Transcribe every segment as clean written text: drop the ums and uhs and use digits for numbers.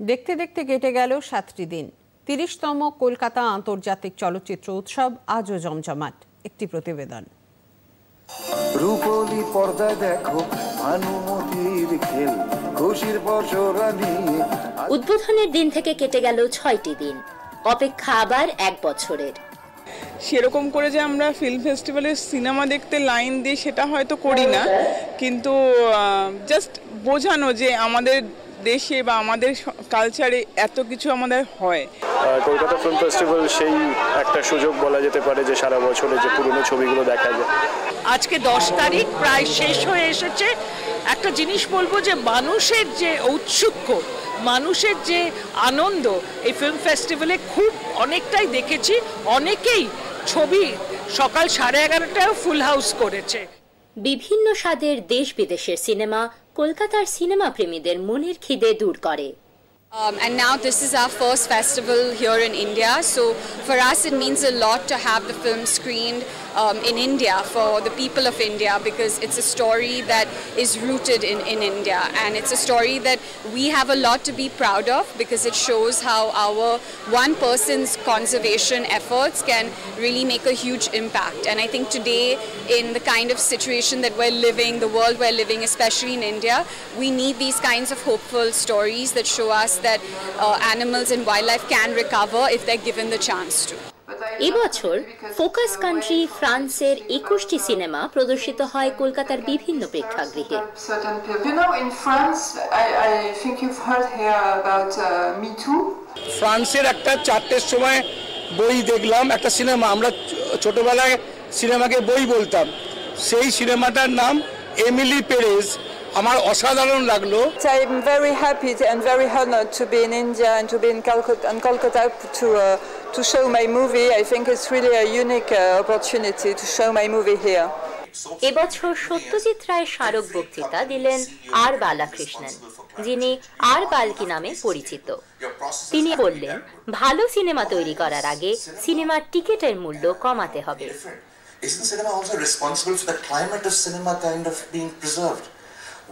দেখতে দেখতে কেটে গেল 7টি দিন। 30তম কলকাতা আন্তর্জাতিক চলচ্চিত্র উৎসব আজও জমজমাট। একটি প্রতিবেদন। রূপলি পর্দায় দেখো ভানুমতির খেল, খুশির বর্ষরা নিয়ে। উদ্বোধনের দিন থেকে কেটে গেল 6টি দিন, অপেক্ষা আবার 1 বছরের। সেরকম করে যে আমরা ফিল্ম ফেস্টিভ্যালে সিনেমা দেখতে লাইন দিয়ে সেটা হয়তো করি না, কিন্তু জাস্ট বোঝানো যে আমাদের দেশে বা আমাদের কালচারে এত কিছু আমাদের হয়। কলকাতা ফিল্ম ফেস্টিভ্যাল সেই একটা সুযোগ বলা যেতে পারে যে সারা বছরে যে পুরনো ছবিগুলো দেখা যায়। আজকে 10 তারিখ প্রায় শেষ হয়ে এসেছে। একটা জিনিস বলবো যে মানুষের যে ঔৎসুক্য, মানুষের যে আনন্দ এই ফিল্ম ফেস্টিভ্যালে খুব অনেকটাই দেখেছি। অনেকেই ছবি সকাল 11:30টায় ফুল হাউস করেছে। বিভিন্ন স্বাদের দেশ বিদেশের সিনেমা কলকাতার সিনেমা প্রেমীদের মনের খিদে দূর করে। And now this is our first festival here in India, so for us it means a lot to have the film screened in India for the people of India, because it's a story that is rooted in India, and it's a story that we have a lot to be proud of, because it shows how our one person's conservation efforts can really make a huge impact. And I think today, in the kind of situation that we're living, the world we're living, especially in India, we need these kinds of hopeful stories that show us that animals and wildlife can recover if they're given the chance to. এবছর focus country ফ্রান্সের 21টি cinema প্রদর্শিত হয় কলকাতার বিভিন্ন প্রেক্ষাগৃহে। ফ্রান্সের একটা 4টের সময় বই দেখলাম, একটা সিনেমা, আমরা ছোটবেলায় সিনেমাকে বই বলতাম, সেই সিনেমাটার নাম এমিলি পেরেজ। আমার অসাধারণ লাগলো। I am very happy and very honored to be in India and to be in Kolkata to show my movie. I think it's really a unique opportunity to show my movie here. এবছর সত্যজিৎ রায়ের স্মারক বক্তৃতা দিলেন আর বালাকৃষ্ণন, যিনি আর bulky নামে পরিচিত। তিনি বললেন, ভালো সিনেমা তৈরি করার আগে সিনেমার টিকিটের মূল্য কমাতে হবে। Isn't cinema also responsible for the climate of cinema kind of being preserved?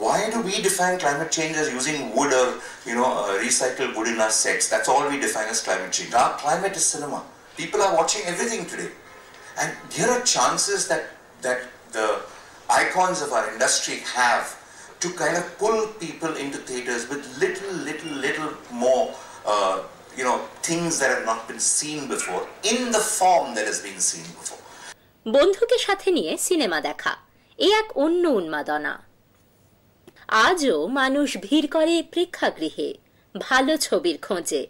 Why do we define climate change as using wood or, recycled wood in our sets? That's all we define as climate change. Our climate is cinema. People are watching everything today. And there are chances that the icons of our industry have to kind of pull people into theaters with little more, things that have not been seen before in the form that has been seen before. বন্ধুকে সাথে নিয়ে cinema দেখা এ এক অন্য উন্মাদনা। আজও মানুষ ভিড় করে প্রেক্ষাগৃহে ভালো ছবির খোঁজে।